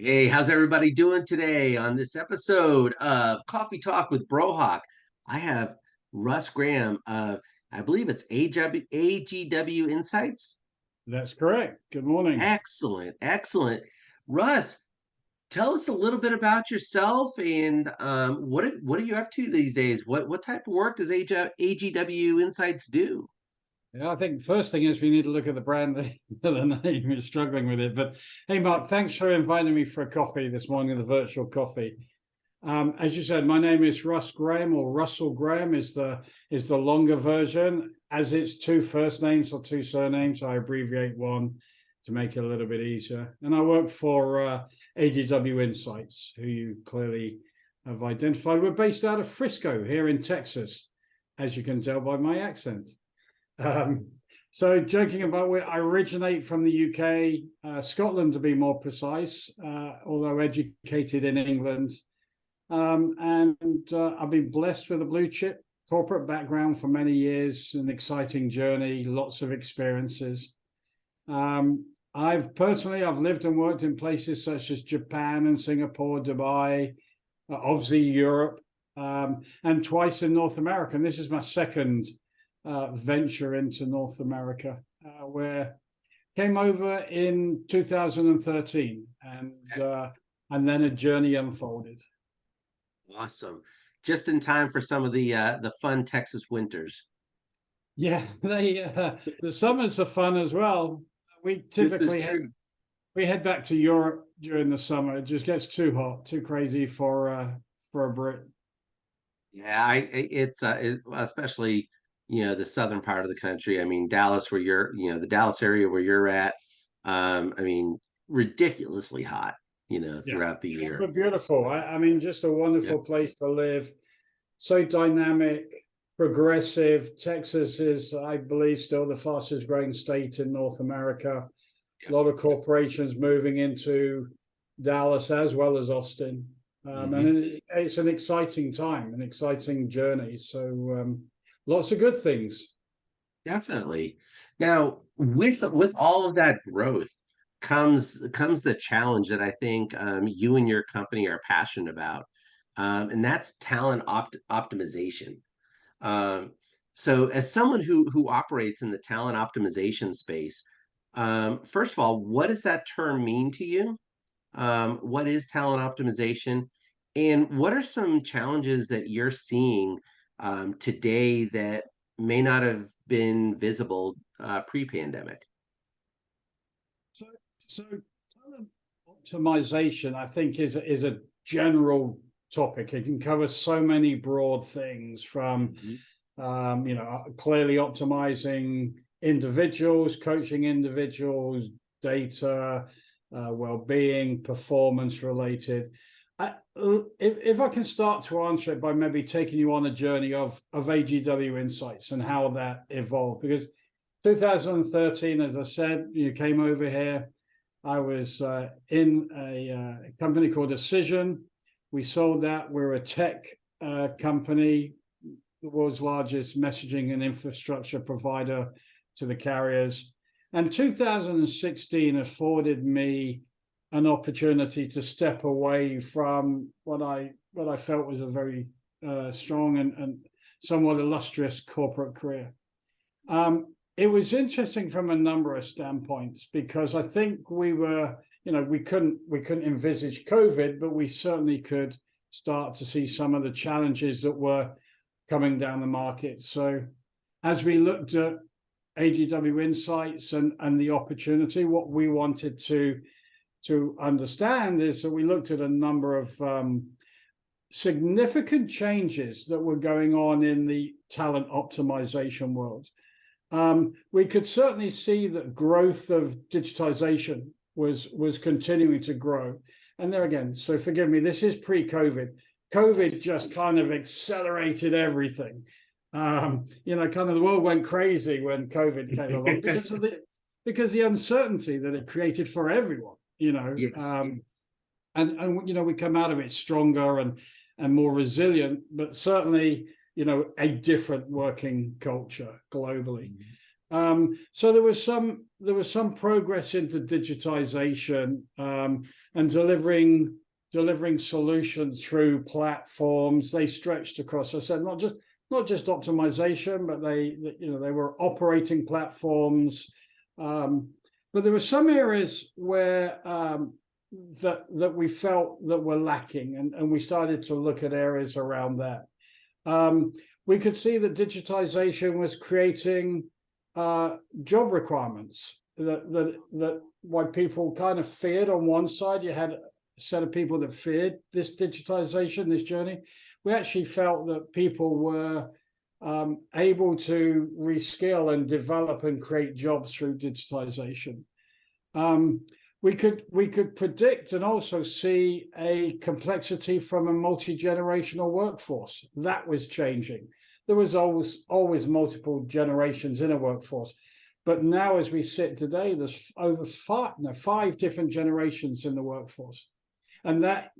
Hey, how's everybody doing today on this episode of Coffee Talk with Brohawk? I have Russ Graham of, I believe it's AGW Insights. That's correct. Good morning. Excellent, excellent. Russ, tell us a little bit about yourself and what are you up to these days? What type of work does AGW Insights do? Yeah, I think the first thing is we need to look at the brand. The name is struggling with it. But hey, Mark, thanks for inviting me for a coffee this morning, the virtual coffee. As you said, my name is Russ Graham, or Russell Graham is the longer version. As it's two first names or two surnames, I abbreviate one to make it a little bit easier. And I work for AWGInsights, who you clearly have identified. We're based out of Frisco here in Texas, as you can tell by my accent. So joking about where I originate from the UK, Scotland to be more precise, although educated in England. I've been blessed with a blue chip corporate background for many years, an exciting journey, lots of experiences. I've lived and worked in places such as Japan and Singapore, Dubai, obviously Europe, and twice in North America. And this is my second venture into North America, where came over in 2013, and then a journey unfolded. Awesome. Just in time for some of the fun Texas winters. Yeah, the summers are fun as well. We typically head back to Europe during the summer. It just gets too hot, too crazy for a Brit. Yeah, it's especially the southern part of the country. I mean, Dallas, where the Dallas area where you're at. I mean, ridiculously hot, Yeah, throughout the year. but beautiful. I mean, just a Yeah, wonderful place to live. So dynamic, progressive. Texas is, I believe, still the fastest growing state in North America. yeah. A lot of corporations moving into Dallas as well as Austin. And it's an exciting time, an exciting journey. So lots of good things. Definitely. Now, with all of that growth comes the challenge that I think you and your company are passionate about, and that's talent optimization. Um, so, as someone who operates in the talent optimization space, first of all, what does that term mean to you? What is talent optimization? And what are some challenges that you're seeing today that may not have been visible pre-pandemic? So, so talent optimization, I think, is a general topic. It can cover so many broad things from, Mhm. clearly optimizing individuals, coaching individuals, data, well-being, performance related. If I can start to answer it by maybe taking you on a journey of AGWInsights and how that evolved, because 2013, as I said, you came over here. I was in a company called Decision. We sold that. We're a tech company, the world's largest messaging and infrastructure provider to the carriers. And 2016 afforded me an opportunity to step away from what I felt was a very strong and somewhat illustrious corporate career. It was interesting from a number of standpoints, because I think we couldn't envisage COVID, but we certainly could start to see some of the challenges that were coming down the market. So as we looked at AWGInsights and the opportunity, what we wanted to understand is that we looked at a number of significant changes that were going on in the talent optimization world. We could certainly see that growth of digitization was continuing to grow. And there again, so forgive me, this is pre-COVID. COVID just kind of accelerated everything. Kind of the world went crazy when COVID came along because the uncertainty that it created for everyone. Yes. And we come out of it stronger and more resilient, but certainly a different working culture globally. So there was some progress into digitization, and delivering solutions through platforms. They stretched across, I said, not just optimization, but they were operating platforms. But there were some areas where that we felt that were lacking, and we started to look at areas around that. We could see that digitization was creating job requirements that what people kind of feared. On one side, you had a set of people that feared this digitization, this journey. We actually felt that people were able to reskill and develop and create jobs through digitization. We could predict and also see a complexity from a multi-generational workforce that was changing. There was always multiple generations in a workforce, but now as we sit today, there's over five different generations in the workforce, and that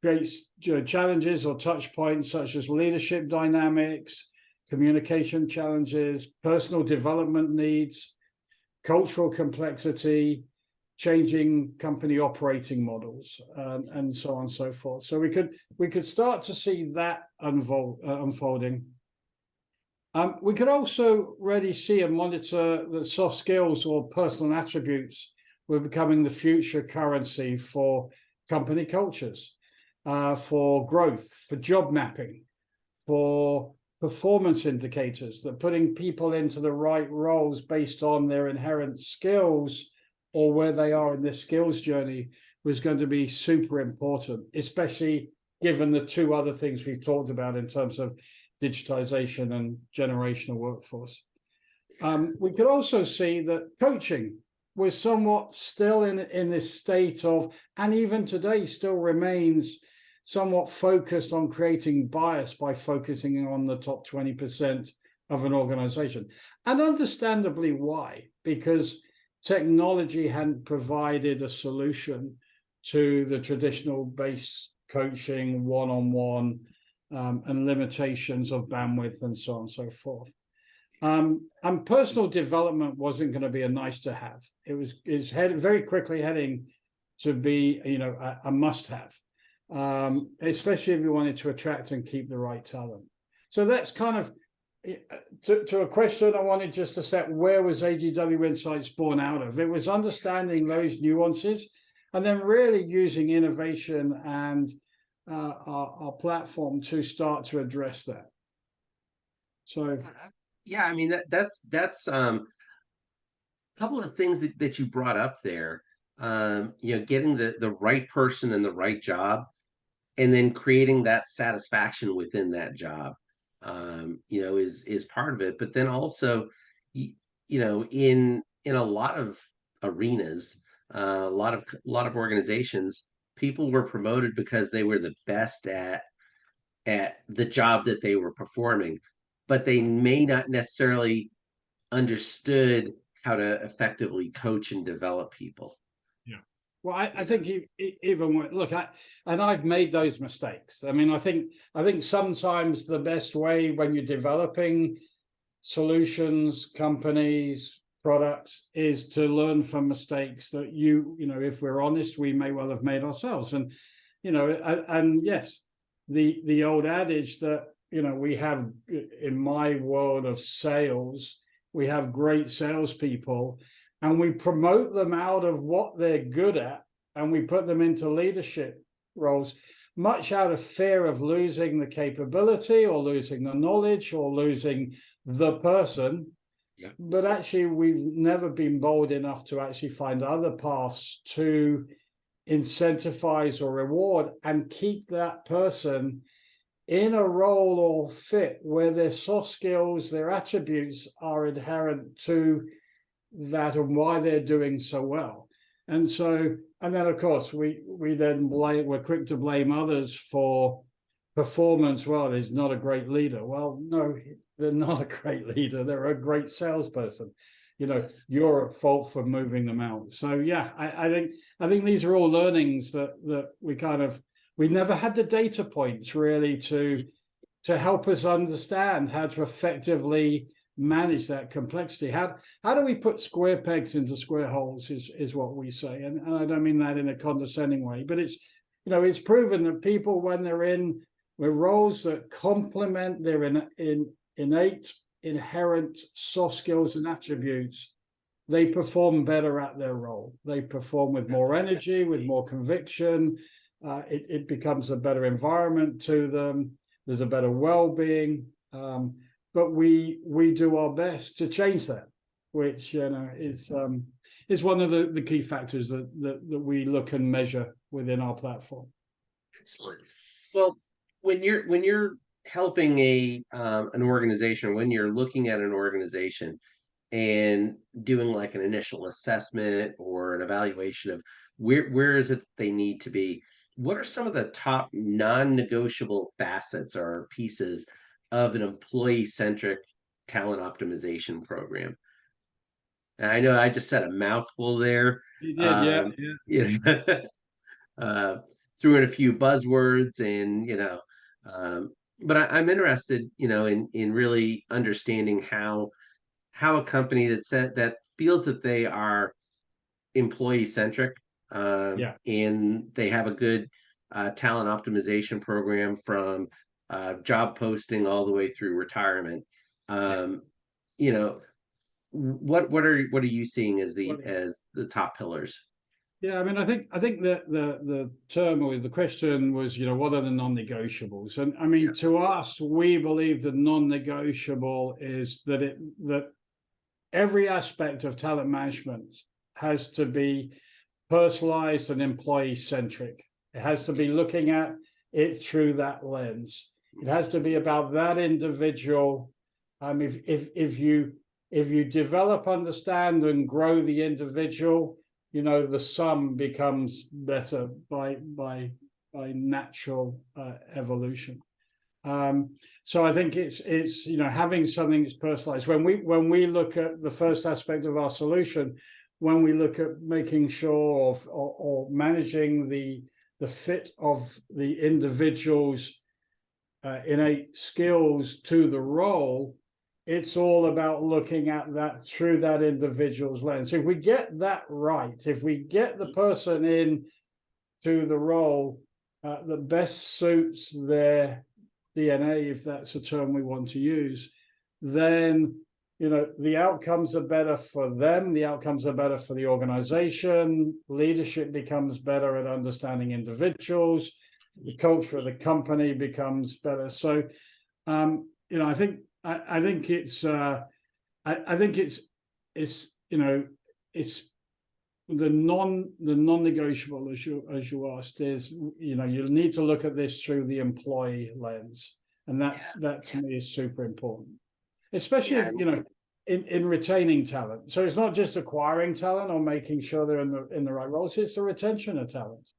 creates challenges or touch points such as leadership dynamics, communication challenges, personal development needs, cultural complexity, changing company operating models, and so on and so forth. So we could start to see that unfolding. We could also really see and monitor that soft skills or personal attributes were becoming the future currency for company cultures, for growth, for job mapping, for performance indicators, that putting people into the right roles based on their inherent skills or where they are in their skills journey was going to be super important, especially given the two other things we've talked about in terms of digitization and generational workforce. We could also see that coaching was somewhat still in this state of, and even today still remains somewhat focused on creating bias by focusing on the top 20% of an organization. And understandably why, because technology hadn't provided a solution to the traditional base coaching, one-on-one, and limitations of bandwidth and so on and so forth. And personal development wasn't going to be a nice to have. It's very quickly heading to be, a must-have, especially if you wanted to attract and keep the right talent. So that's kind of to a question I wanted just to set, where was AGWInsights born out of? It was understanding those nuances and then really using innovation and our platform to start to address that. So yeah, I mean that's a couple of things that you brought up there. Getting the right person in the right job, and then creating that satisfaction within that job, is part of it. But then also, in a lot of arenas, a lot of organizations, people were promoted because they were the best at the job that they were performing, but they may not necessarily understood how to effectively coach and develop people. Yeah. Well, I think even look, and I've made those mistakes. I mean, I think sometimes the best way when you're developing solutions, companies, products, is to learn from mistakes that if we're honest, we may well have made ourselves. And and yes, the old adage that we have in my world of sales, we have great salespeople, and we promote them out of what they're good at, and we put them into leadership roles, much out of fear of losing the capability or losing the knowledge or losing the person. Yeah. But actually, we've never been bold enough to actually find other paths to incentivize or reward and keep that person in a role or fit where their soft skills, their attributes are inherent to that and why they're doing so well. And then of course we're quick to blame others for performance. Well, he's not a great leader. Well, no, they're not a great leader. They're a great salesperson. Yes. You're at fault for moving them out. So yeah, I think these are all learnings that we never had the data points really to help us understand how to effectively manage that complexity? How do we put square pegs into square holes is what we say. And I don't mean that in a condescending way, but it's, it's proven that people, when they're in with roles that complement their innate, inherent soft skills and attributes, they perform better at their role. They perform with more energy, with more conviction. It becomes a better environment to them. There's a better well-being. But we do our best to change that, which is one of the key factors that we look and measure within our platform. Excellent. Well, when you're helping an organization, when you're looking at an organization and doing like an initial assessment or an evaluation of where is it they need to be, what are some of the top non-negotiable facets or pieces of an employee-centric talent optimization program? And I know I just said a mouthful there. You did, yeah. You know, threw in a few buzzwords, and but I'm interested, in really understanding how a company that feels that they are employee centric, and they have a good talent optimization program from job posting all the way through retirement. You know, what are you seeing as the top pillars? Yeah, I mean, I think that the term or the question was, what are the non-negotiables? And I mean, to us, we believe the non-negotiable is that every aspect of talent management has to be personalized and employee-centric. It has to be looking at it through that lens. It has to be about that individual. If you develop, understand, and grow the individual, the sum becomes better by natural evolution. So I think it's having something that's personalized. When we look at the first aspect of our solution, when we look at making sure of or managing the fit of the individual's innate skills to the role, it's all about looking at that through that individual's lens. If we get that right, if we get the person in to the role that best suits their DNA, if that's a term we want to use, then the outcomes are better for them, the outcomes are better for the organization, leadership becomes better at understanding individuals, the culture of the company becomes better. So I think it's the non-negotiable, as you asked, is you need to look at this through the employee lens, and that to me is super important, especially if in retaining talent. So it's not just acquiring talent or making sure they're in the right roles. It's the retention of talent.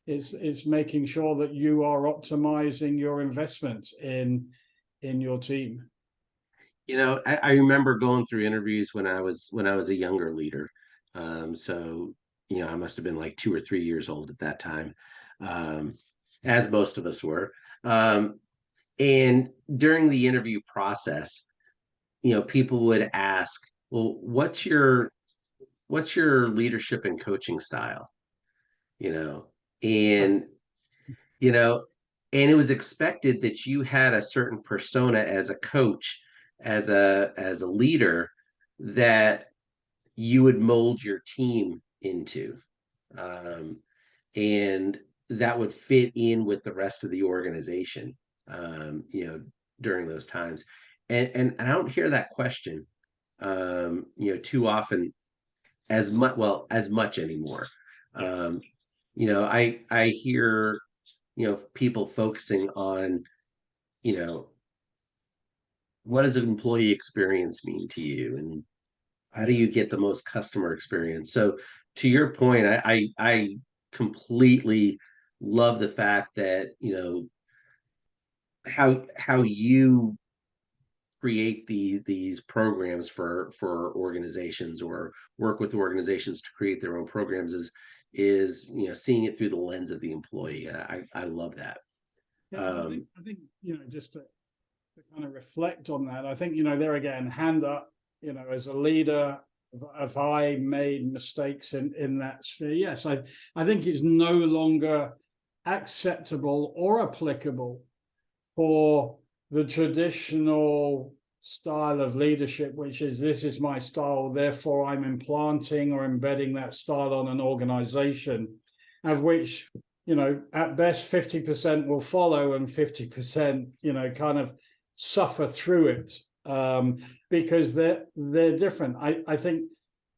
It's making sure that you are optimizing your investment in your team. I remember going through interviews when I was a younger leader. So, I must have been like 2 or 3 years old at that time, as most of us were. And during the interview process, people would ask, well, what's your leadership and coaching style? And, and it was expected that you had a certain persona as a coach, as a leader, that you would mold your team into, and that would fit in with the rest of the organization, during those times. And I don't hear that question, too often, as much anymore. I hear, people focusing on, what does an employee experience mean to you, and how do you get the most customer experience? So to your point, I completely love the fact that, how you create these programs for organizations, or work with organizations to create their own programs, is seeing it through the lens of the employee. I love that. I think just to kind of reflect on that. I think, there again, hand up, as a leader, if I made mistakes in that sphere, yes, I think it's no longer acceptable or applicable for the traditional style of leadership, which is, this is my style, therefore I'm implanting or embedding that style on an organization, of which, at best 50% will follow and 50%, kind of suffer through it, because they're different. I think,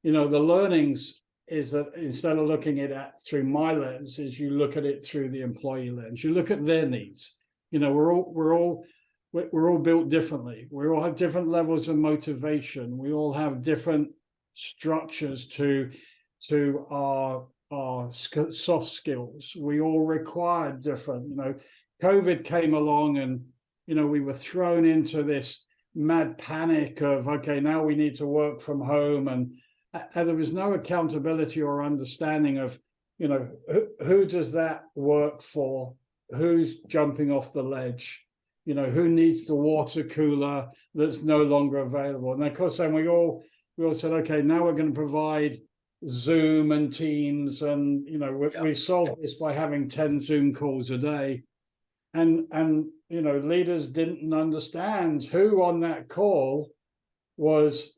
the learnings is that instead of looking at it through my lens, is you look at it through the employee lens. You look at their needs. We're all built differently. We all have different levels of motivation. We all have different structures to our soft skills. We all require different. COVID came along, and we were thrown into this mad panic of, okay, now we need to work from home, and there was no accountability or understanding of, who does that work for? Who's jumping off the ledge? Who needs the water cooler that's no longer available? And of course, then we all said, okay, now we're going to provide Zoom and Teams, and we solved this by having 10 Zoom calls a day. And leaders didn't understand who on that call was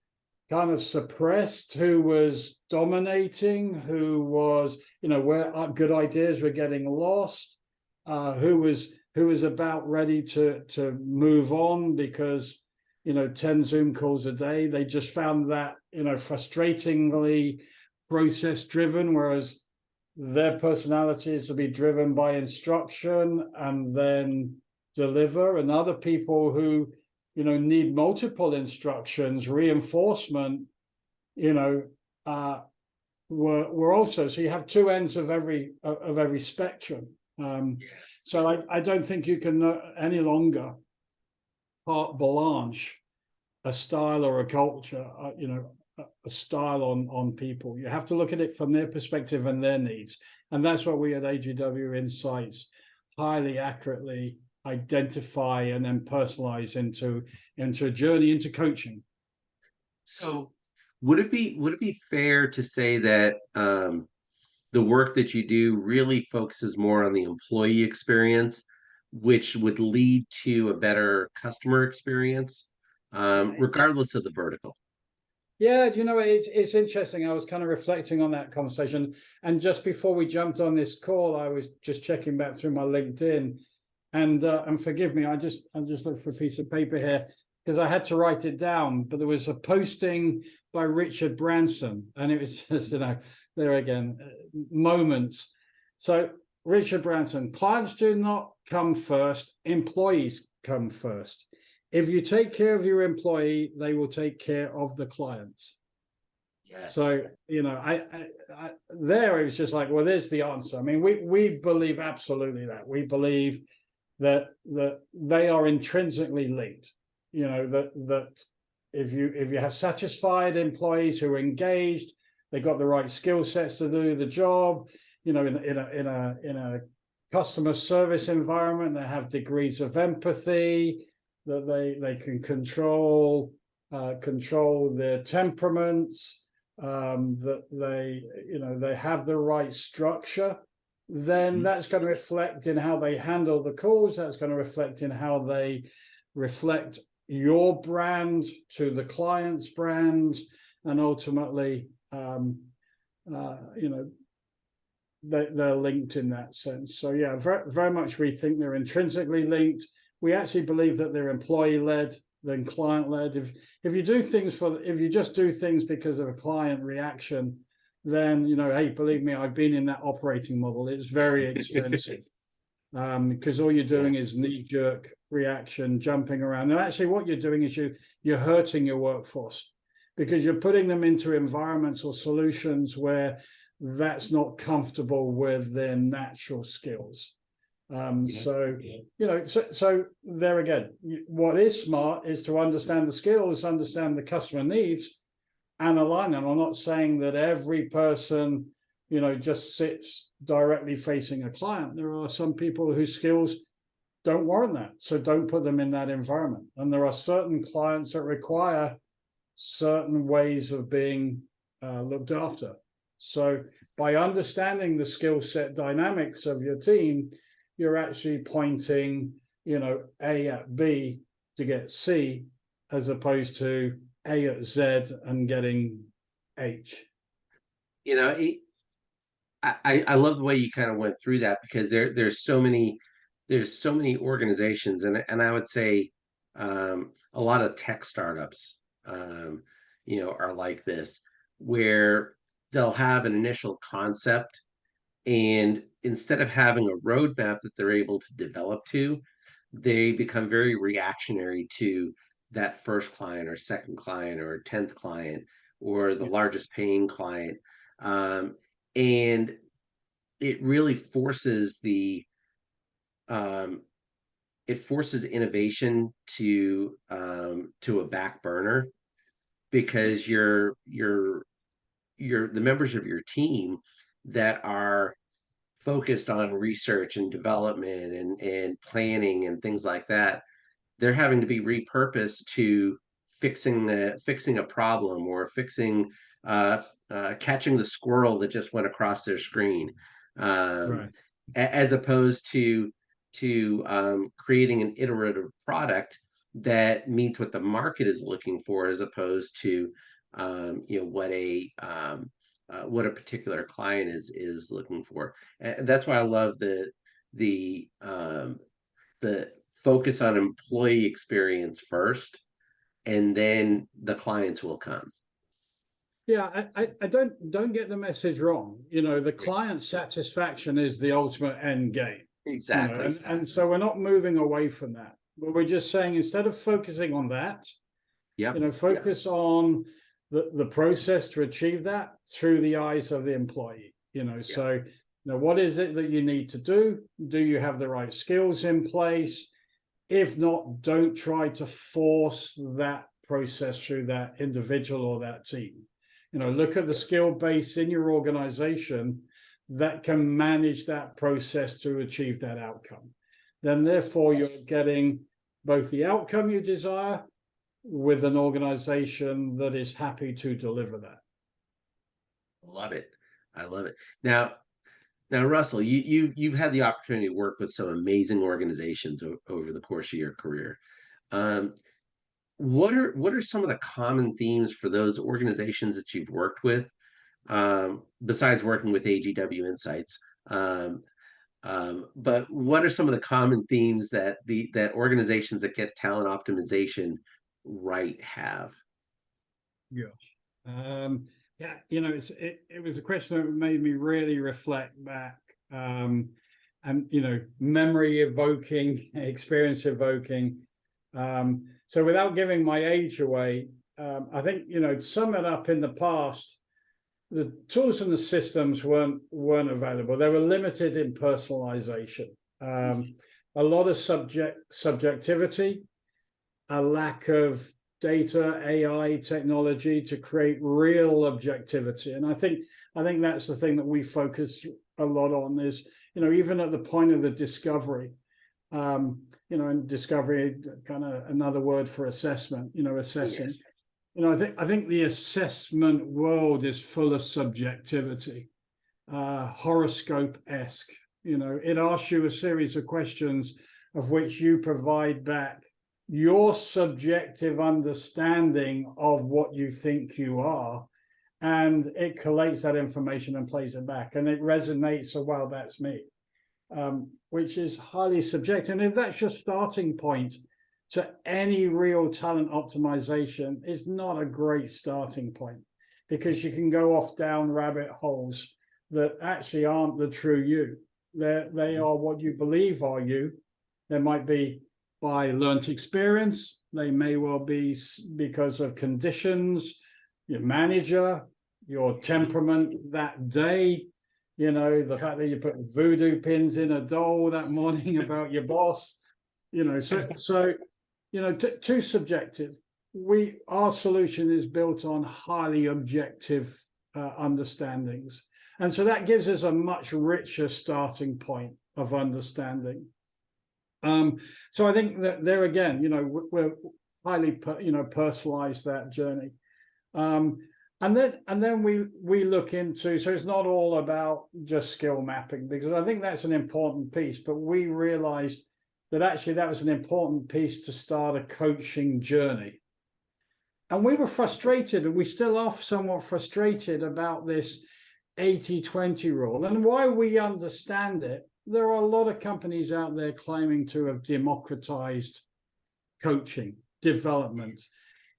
kind of suppressed, who was dominating, who was, where good ideas were getting lost, who was about ready to move on because 10 Zoom calls a day. They just found that frustratingly process driven, whereas their personality is to be driven by instruction and then deliver. And other people who need multiple instructions, reinforcement, were also. So you have two ends of every spectrum. Yes. So I don't think you can any longer carte blanche a style or a culture, a style on people. You have to look at it from their perspective and their needs. And that's what we at AWGInsights highly accurately identify and then personalize into a journey into coaching. So would it be fair to say that the work that you do really focuses more on the employee experience, which would lead to a better customer experience, regardless of the vertical? Yeah, it's interesting. I was kind of reflecting on that conversation, and just before we jumped on this call, I was just checking back through my LinkedIn, and forgive me, I just looked for a piece of paper here because I had to write it down. But there was a posting by Richard Branson, and it was just there again, moments. So Richard Branson: clients do not come first, employees come first. If you take care of your employee, they will take care of the clients. Yes. So, there it was just like, well, there's the answer. I mean, we believe absolutely that. We believe that they are intrinsically linked. That if you have satisfied employees who are engaged, they got the right skill sets to do the job. In a customer service environment, they have degrees of empathy, that they can control their temperaments, that they have the right structure, then that's going to reflect in how they handle the calls. That's going to reflect in how they reflect your brand to the client's brand, and ultimately, they're linked in that sense. So yeah, very, very much we think they're intrinsically linked. We actually believe that they're employee-led than client-led. If you just do things because of a client reaction, then hey, believe me, I've been in that operating model. It's very expensive because all you're doing is knee-jerk reaction, jumping around. And actually, what you're doing is you're hurting your workforce because you're putting them into environments or solutions where that's not comfortable with their natural skills. So there again, what is smart is to understand the skills, understand the customer needs, and align them. I'm not saying that every person, just sits directly facing a client. There are some people whose skills don't warrant that. So don't put them in that environment. And there are certain clients that require certain ways of being looked after. So by understanding the skill set dynamics of your team, you're actually pointing, A at B to get C, as opposed to A at Z and getting H. I love the way you kind of went through that, because there's so many organizations, and I would say a lot of tech startups are like this, where they'll have an initial concept, and instead of having a roadmap that they're able to develop to, they become very reactionary to that first client or second client or 10th client or the Yeah. largest paying client. And it really forces um, innovation to a back burner, because you're the members of your team that are focused on research and development and planning and things like that, they're having to be repurposed to fixing a problem, or catching the squirrel that just went across their screen, um, Right. as opposed to creating an iterative product that meets what the market is looking for, as opposed to what a particular client is looking for. And that's why I love the focus on employee experience first, and then the clients will come. Yeah, I don't get the message wrong. The client satisfaction is the ultimate end game. Exactly. And so we're not moving away from that. But we're just saying, instead of focusing on that, Yep. focus on the process to achieve that through the eyes of the employee. So what is it that you need to do? Do you have the right skills in place? If not, don't try to force that process through that individual or that team. Look at the skill base in your organization that can manage that process to achieve that outcome. Then therefore you're getting both the outcome you desire with an organization that is happy to deliver that. Love it. I love it. Now, Russell, you've had the opportunity to work with some amazing organizations over the course of your career. Um, what are some of the common themes for those organizations that you've worked with, besides working with AGWInsights? But what are some of the common themes that organizations that get talent optimization right have? Yeah. It was a question that made me really reflect back, and memory evoking, experience evoking. So without giving my age away, I think to sum it up, in the past, the tools and the systems weren't available. They were limited in personalization. A lot of subjectivity, a lack of data, AI technology to create real objectivity. And I think that's the thing that we focus a lot on, is, even at the point of the discovery, and discovery, kind of another word for assessment, assessing. Yes. I think the assessment world is full of subjectivity, horoscope-esque. It asks you a series of questions of which you provide back your subjective understanding of what you think you are, and it collates that information and plays it back, and it resonates. So, well, that's me, which is highly subjective. And if that's your starting point to any real talent optimization, is not a great starting point, because you can go off down rabbit holes that actually aren't the true you. They are what you believe are you. There might be by learned experience. They may well be because of conditions, your manager, your temperament that day, the fact that you put voodoo pins in a doll that morning about your boss, too subjective. Our solution is built on highly objective understandings. And so that gives us a much richer starting point of understanding. So I think that there again, we're highly, personalized that journey. And then we look into, so it's not all about just skill mapping, because I think that's an important piece, but we realized that actually that was an important piece to start a coaching journey. And we were frustrated, and we still are somewhat frustrated about this 80-20 rule. And why we understand it, there are a lot of companies out there claiming to have democratized coaching, development,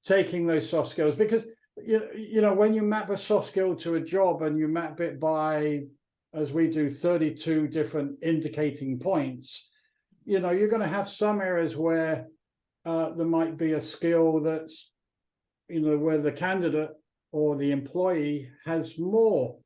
taking those soft skills, because when you map a soft skill to a job and you map it by, as we do, 32 different indicating points, you're going to have some areas where there might be a skill that's, where the candidate or the employee has more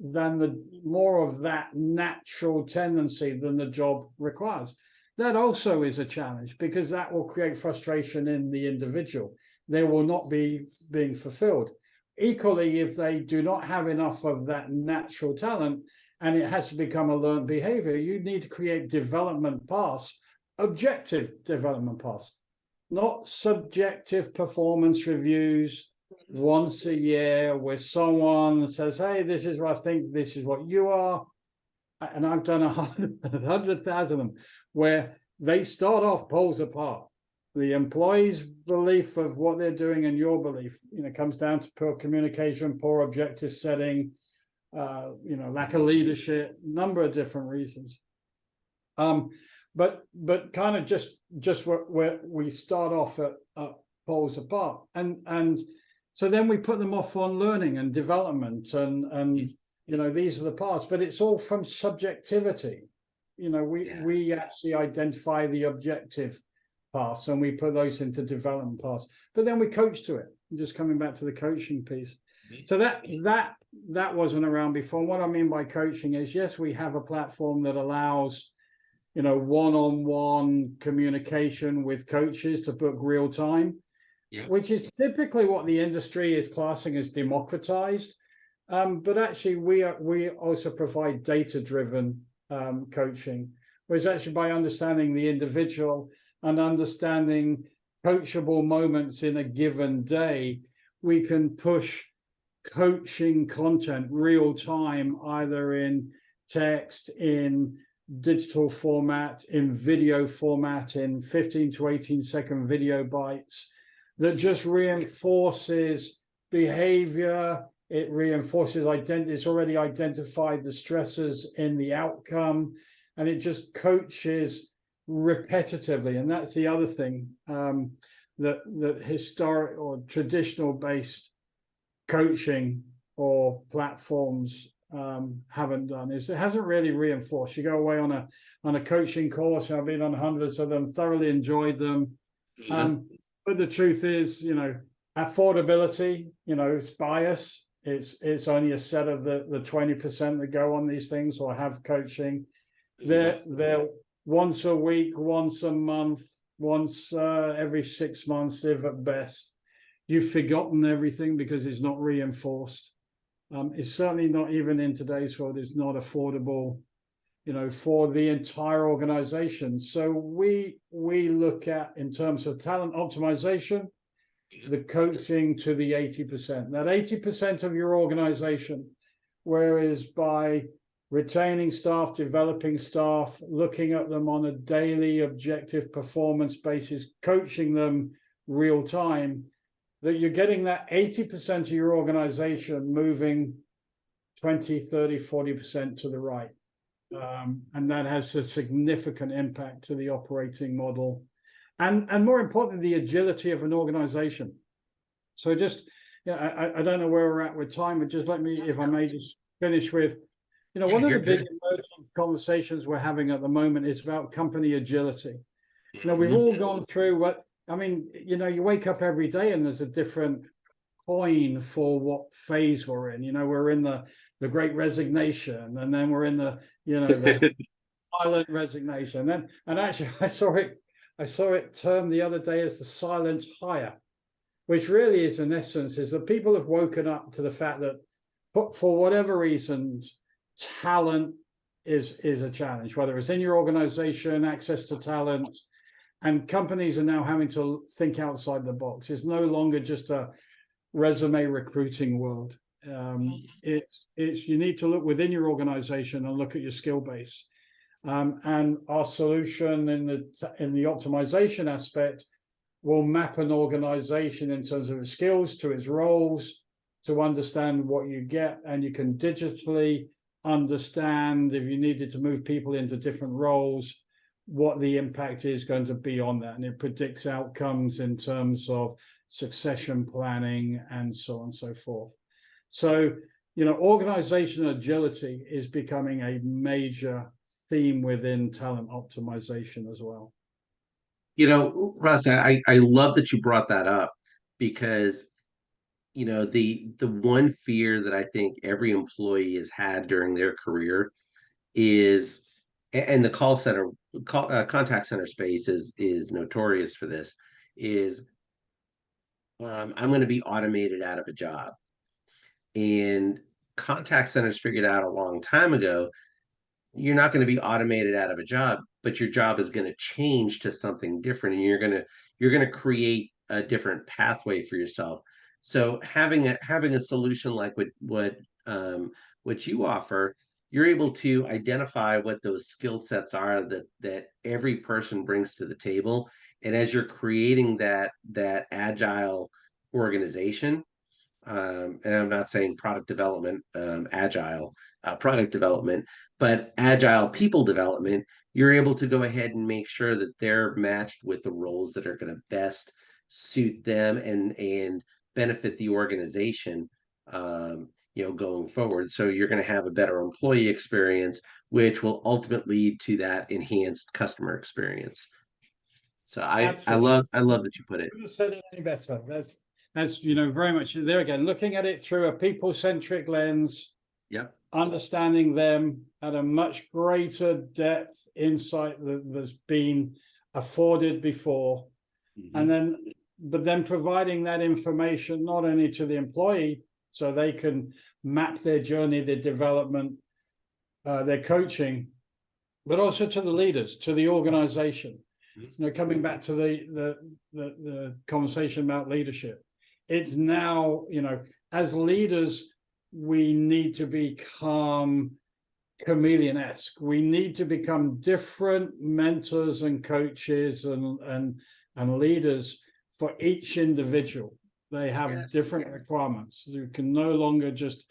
of that natural tendency than the job requires. That also is a challenge, because that will create frustration in the individual. They will not be being fulfilled. Equally, if they do not have enough of that natural talent and it has to become a learned behavior, you need to create development paths, objective development paths, not subjective performance reviews once a year where someone says, hey, this is what I think, this is what you are. And I've done 100,000 of them, where they start off poles apart. The employee's belief of what they're doing and your belief, comes down to poor communication, poor objective setting, lack of leadership, number of different reasons. But kind of just where we start off at poles apart, and so then we put them off on learning and development, and these are the paths, but it's all from subjectivity. We actually identify the objective paths and we put those into development paths, but then we coach to it. Just coming back to the coaching piece. So that wasn't around before. And what I mean by coaching is, yes, we have a platform that allows one-on-one communication with coaches to book real time, which is typically what the industry is classing as democratized. But actually, we also provide data-driven coaching, whereas actually by understanding the individual and understanding coachable moments in a given day, we can push coaching content real time, either in text, in digital format, in video format, in 15 to 18 second video bites that just reinforces behavior. It reinforces identity. It's already identified the stressors in the outcome, and it just coaches repetitively. And that's the other thing that historic or traditional based coaching or platforms haven't done, is it hasn't really reinforced. You go away on a coaching course, I've been on hundreds of them, thoroughly enjoyed them. But the truth is, affordability, it's bias. It's only a set of the 20% that go on these things or have coaching. They're once a week, once a month, once every 6 months, if at best. You've forgotten everything because it's not reinforced. It's certainly not, even in today's world, it's not affordable, for the entire organization. So we look at, in terms of talent optimization, the coaching to the 80%. That 80% of your organization, whereas by retaining staff, developing staff, looking at them on a daily objective performance basis, coaching them real time, that you're getting that 80% of your organization moving 20, 30, 40% to the right. And that has a significant impact to the operating model. And more importantly, the agility of an organization. So just, I don't know where we're at with time, but just let me, if I may, just finish with, one of the big emerging conversations we're having at the moment is about company agility. We've all gone through you wake up every day and there's a different coin for what phase we're in. We're in the Great Resignation, and then we're in the silent resignation. And actually, I saw it termed the other day as the silent hire, which really is, in essence, is that people have woken up to the fact that for whatever reasons, talent is a challenge, whether it's in your organization, access to talent, and companies are now having to think outside the box. It's no longer just a resume recruiting world. It's you need to look within your organization and look at your skill base. And our solution in the optimization aspect will map an organization in terms of its skills to its roles, to understand what you get, and you can digitally understand if you needed to move people into different roles, what the impact is going to be on that. And it predicts outcomes in terms of succession planning and so on and so forth. So, organizational agility is becoming a major theme within talent optimization as well. Russ, I love that you brought that up, because the one fear that I think every employee has had during their career is, and the contact center space is notorious for this, is I'm going to be automated out of a job. And contact centers figured out a long time ago, you're not going to be automated out of a job, but your job is going to change to something different, and you're going to create a different pathway for yourself. So having a solution like what you offer, you're able to identify what those skill sets are that every person brings to the table. And as you're creating that agile organization, and I'm not saying product development, agile product development, but agile people development, you're able to go ahead and make sure that they're matched with the roles that are going to best suit them and benefit the organization, going forward. So you're going to have a better employee experience, which will ultimately lead to that enhanced customer experience. So I love that you put it. Couldn't have said it any better. That's very much there again, looking at it through a people-centric lens. Yep. Understanding them at a much greater depth, insight that's been afforded before. Mm-hmm. But then providing that information not only to the employee so they can map their journey, their development, their coaching, but also to the leaders, to the organization. Coming back to the conversation about leadership, it's now, as leaders, we need to become chameleon-esque. We need to become different mentors and coaches and leaders for each individual. They have different requirements. You can no longer just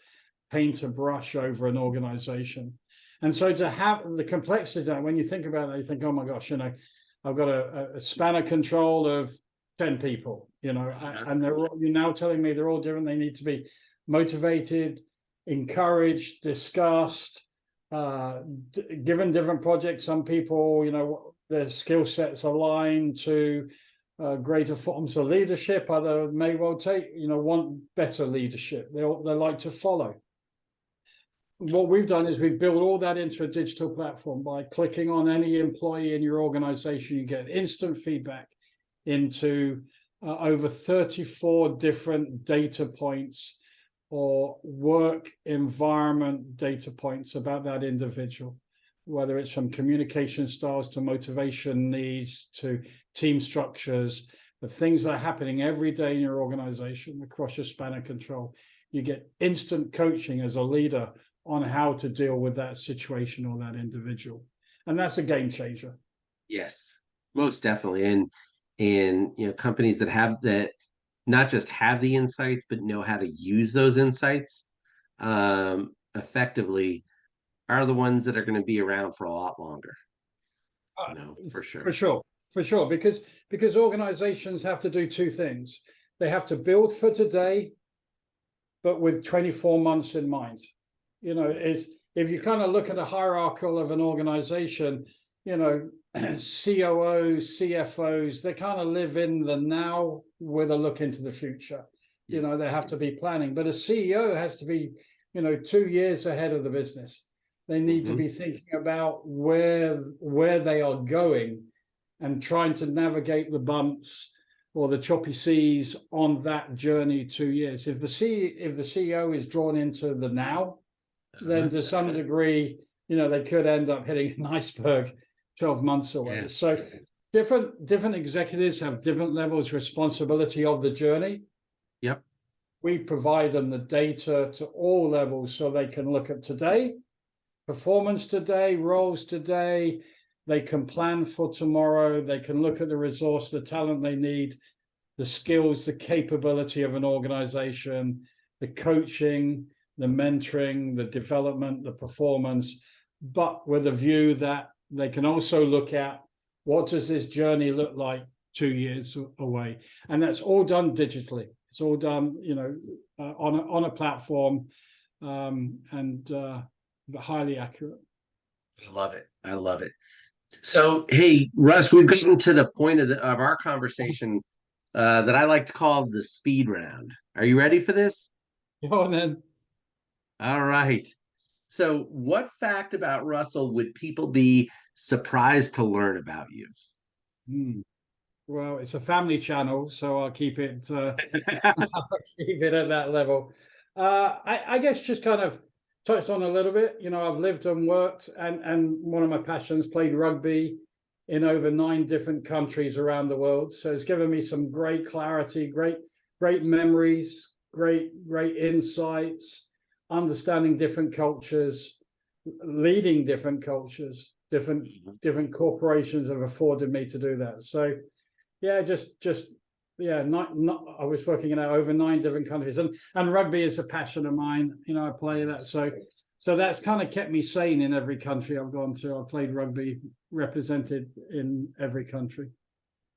paint a brush over an organization. And so to have the complexity that when you think about it, you think, oh my gosh, I've got a span of control of 10 people, and you're now telling me they're all different. They need to be motivated, encouraged, discussed, given different projects. Some people, their skill sets align to greater forms of leadership. Others may well want better leadership. They like to follow. What we've done is we've built all that into a digital platform. By clicking on any employee in your organization, you get instant feedback into over 34 different data points or work environment data points about that individual, whether it's from communication styles to motivation needs to team structures, the things that are happening every day in your organization across your span of control. You get instant coaching as a leader on how to deal with that situation or that individual. And that's a game changer. Yes, most definitely. And companies that have that, not just have the insights, but know how to use those insights effectively, are the ones that are going to be around for a lot longer. For sure. Because organizations have to do two things. They have to build for today, but with 24 months in mind. If you kind of look at a hierarchical of an organization, COOs, CFOs, they kind of live in the now with a look into the future. They have to be planning, but a CEO has to be, 2 years ahead of the business. They need to be thinking about where they are going and trying to navigate the bumps or the choppy seas on that journey 2 years. If the CEO is drawn into the now, then to some degree, they could end up hitting an iceberg 12 months away. Yes. So different executives have different levels of responsibility of the journey. Yep. We provide them the data to all levels so they can look at today, performance today, roles today. They can plan for tomorrow. They can look at the resource, the talent they need, the skills, the capability of an organization, the coaching, the mentoring, the development, the performance, but with a view that they can also look at what does this journey look like 2 years away. And that's all done digitally. It's all done, on a platform, and highly accurate. I love it. I love it. So, hey, Russ, we've gotten to the point of our conversation that I like to call the speed round. Are you ready for this? Go on then. All right. So, what fact about Russell would people be surprised to learn about you? Well, it's a family channel, so I'll keep it I'll keep it at that level. I guess just kind of touched on a little bit. I've lived and worked, and one of my passions, played rugby in over 9 different countries around the world. So it's given me some great clarity, great memories, great insights, understanding different cultures, leading different cultures, different corporations have afforded me to do that. So yeah, I was working in over 9 different countries, and rugby is a passion of mine. I play that, so that's kind of kept me sane in every country I've gone to. I've played rugby, represented in every country.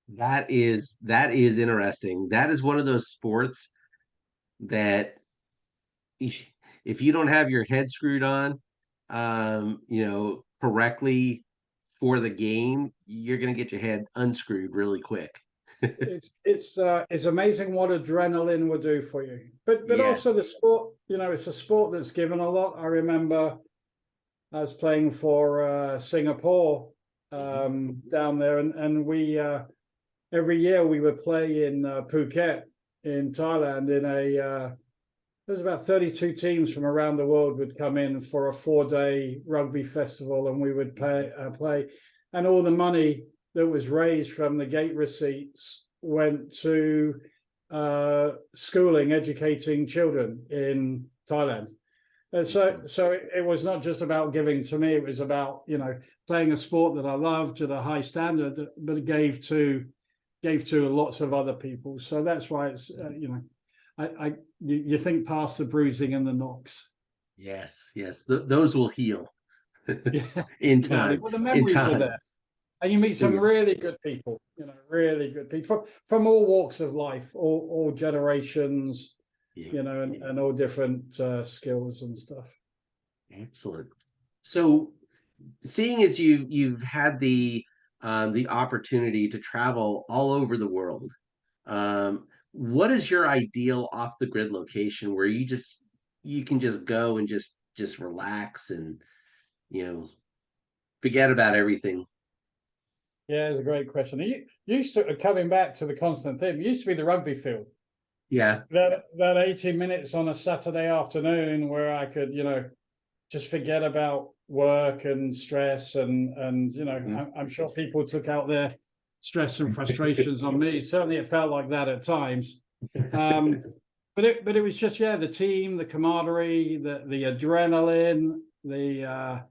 That is interesting. That is one of those sports that if you don't have your head screwed on, correctly for the game, you're going to get your head unscrewed really quick. It's amazing what adrenaline will do for you, but Yes. Also the sport. It's a sport that's given a lot. I remember I was playing for Singapore down there, and we every year we would play in Phuket in Thailand. There's about 32 teams from around the world would come in for a 4-day rugby festival, and we would play, and all the money that was raised from the gate receipts went to schooling, educating children in Thailand. And so it was not just about giving to me; it was about playing a sport that I loved at a high standard, but it gave to lots of other people. So that's why it's you think past the bruising and the knocks. Yes, those will heal Yeah, in exactly. time. Well, the memories are there, and you meet some really good people. Really good people from all walks of life, all generations. And all different skills and stuff. Excellent. So, seeing as you've had the opportunity to travel all over the world, what is your ideal off the grid location where you can just go and just relax and forget about everything? Yeah, it's a great question. You used to, coming back to the constant theme, it used to be the rugby field. Yeah. That 80 minutes on a Saturday afternoon where I could, just forget about work and stress and I'm sure people took out their stress and frustrations on me. Certainly it felt like that at times. But it was just the team, the camaraderie, the adrenaline, the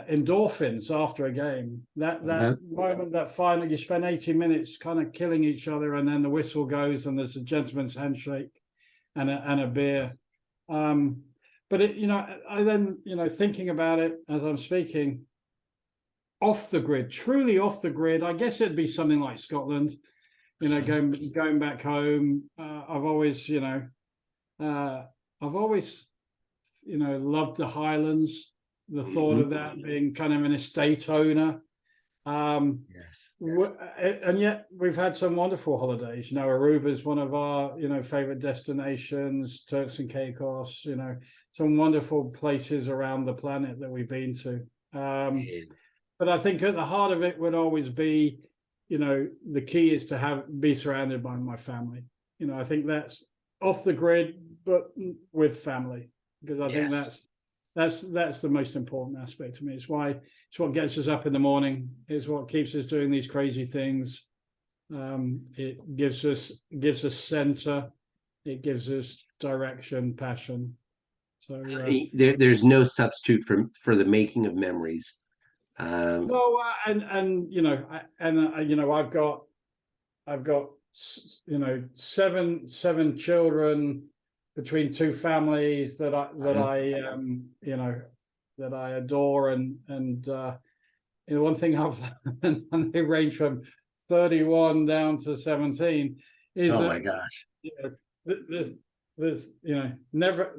endorphins after a game. That moment, that final, you spend 80 minutes kind of killing each other, and then the whistle goes, and there's a gentleman's handshake and a beer. But I then thinking about it as I'm speaking, off the grid, truly off the grid. I guess it'd be something like Scotland. Going back home. I've always loved the Highlands, the thought of that being kind of an estate owner. Yes. And yet we've had some wonderful holidays. Aruba is one of our, favorite destinations, Turks and Caicos, some wonderful places around the planet that we've been to. But I think at the heart of it would always be, the key is to be surrounded by my family. I think that's off the grid, but with family. Because I think that's the most important aspect to me. It's what gets us up in the morning. It's what keeps us doing these crazy things. It gives us center. It gives us direction, passion. So there's no substitute for the making of memories. no, and you know, you know, I've got you know, seven children between two families that I you know, that I adore, and you know, one thing I've and they range from 31 down to 17 is oh that, my gosh. you know, there's you know, never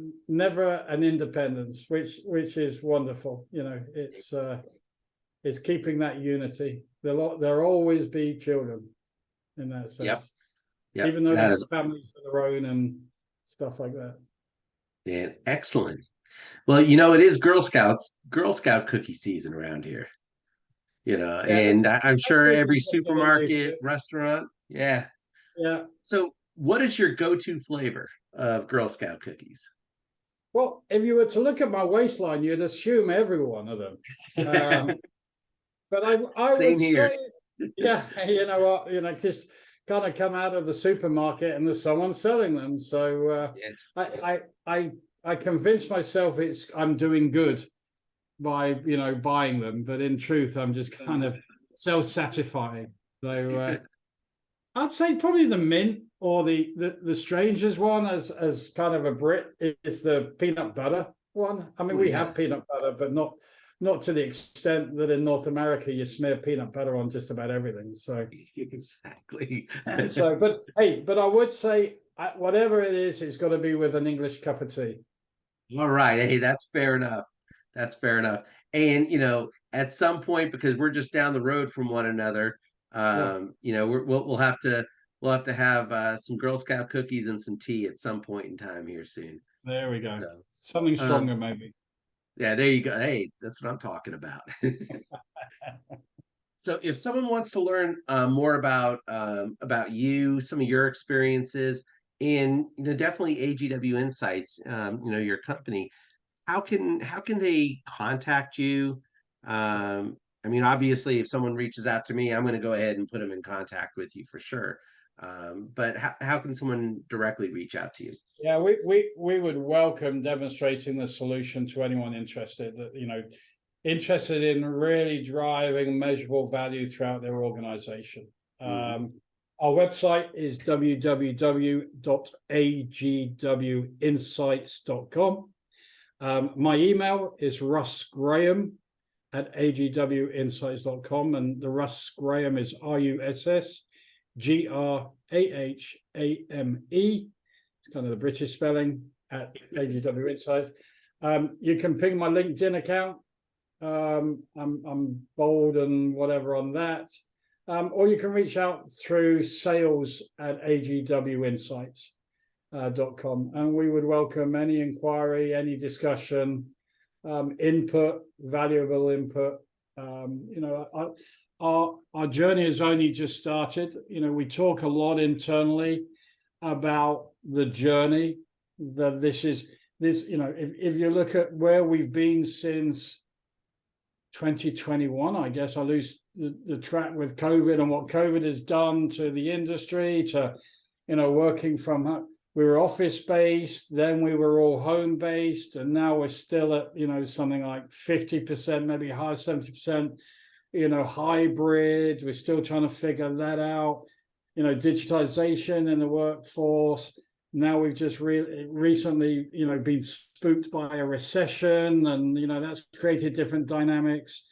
an independence, which is wonderful. You know, it's keeping that unity. There'll always be children in that sense. Yep. Yep. Even though they That have is families of their own and stuff like that. yeah, excellent. Well, you know, it is Girl Scout cookie season around here, you know, Yeah, and I'm that's sure different every than they used supermarket, to. restaurant, yeah. Yeah. So, what is your go-to flavor of Girl Scout cookies? Well, if you were to look at my waistline, you'd assume every one of them. But I Same would here. say, yeah, you know what, you know, just kind of come out of the supermarket and there's someone selling them. So Yes. I convince myself I'm doing good by, you know, buying them, but in truth, I'm just kind of self-satisfying. So I'd say probably the mint, or the strangest one as kind of a Brit is the peanut butter one. I mean, Oh we yeah. have peanut butter, but not to the extent that in North America you smear peanut butter on just about everything. So Exactly. so, but hey, but I would say whatever it is, it's got to be with an English cup of tea. All right. Hey, that's fair enough. That's fair enough. And you know, at some point, because we're just down the road from one another, Yeah, you know, we'll have to have some Girl Scout cookies and some tea at some point in time here soon. there we go. So, Something um, stronger, maybe. yeah, there you go. Hey, that's what I'm talking about. So, if someone wants to learn more about you, some of your experiences, and you know, definitely AGW Insights, you know, your company, how can they contact you? I mean, obviously, if someone reaches out to me, I'm going to go ahead and put them in contact with you for sure. But how can someone directly reach out to you? Yeah, we would welcome demonstrating the solution to anyone interested, that, you know, interested in really driving measurable value throughout their organization. Mhm. Our website is www.agwinsights.com. My email is russgraham@agwinsights.com, and the Russ Graham is RussGrahame. It's kind of the British spelling, at AGW Insights. You can ping my LinkedIn account. I'm bold and whatever on that. Or you can reach out through sales@agwinsights.com, and we would welcome any inquiry, any discussion, input, valuable input. You know, our journey has only just started. You know, we talk a lot internally about the journey, that this, you know, if you look at where we've been since 2021, I guess I lose the track with COVID and what COVID has done to the industry, to, you know, working from home. We were office based, then we were all home based, and now we're still at, you know, something like 50%, maybe high 70%, you know, hybrid. We're still trying to figure that out. You know, digitization in the workforce. Now we've just recently, you know, been spooked by a recession, and, you know, that's created different dynamics.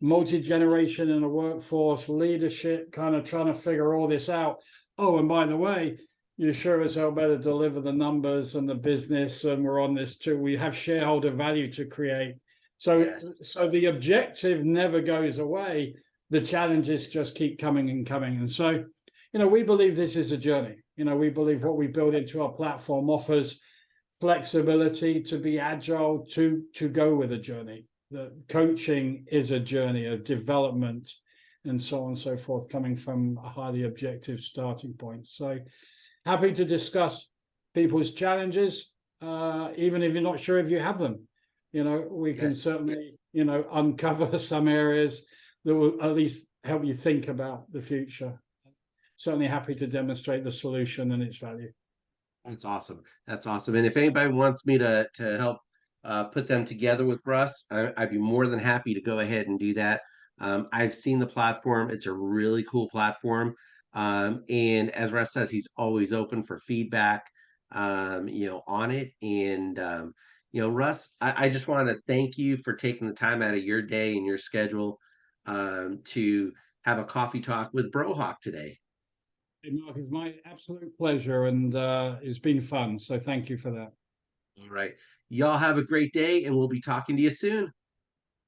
Multi-generation in the workforce, leadership, kind of trying to figure all this out. Oh, and by the way, you sure as hell better deliver the numbers and the business, and we're on this too. We have shareholder value to create. So, Yes. so the objective never goes away. The challenges just keep coming and coming. And so, you know, we believe this is a journey. You know, we believe what we build into our platform offers flexibility to be agile, to go with a journey. The coaching is a journey of development and so on and so forth, coming from a highly objective starting point. So happy to discuss people's challenges, even if you're not sure if you have them. we can Yes. certainly, uncover some areas that will at least help you think about the future. Certainly happy to demonstrate the solution and its value. That's awesome. That's awesome. And if anybody wants me to help put them together with Russ, I'd be more than happy to go ahead and do that. I've seen the platform. It's a really cool platform. And as Russ says, he's always open for feedback, on it. And Russ, I just want to thank you for taking the time out of your day and your schedule to have a coffee talk with Brohawk today. Hey, Mark, it's my absolute pleasure, and it's been fun. So thank you for that. All right. Y'all have a great day, and we'll be talking to you soon.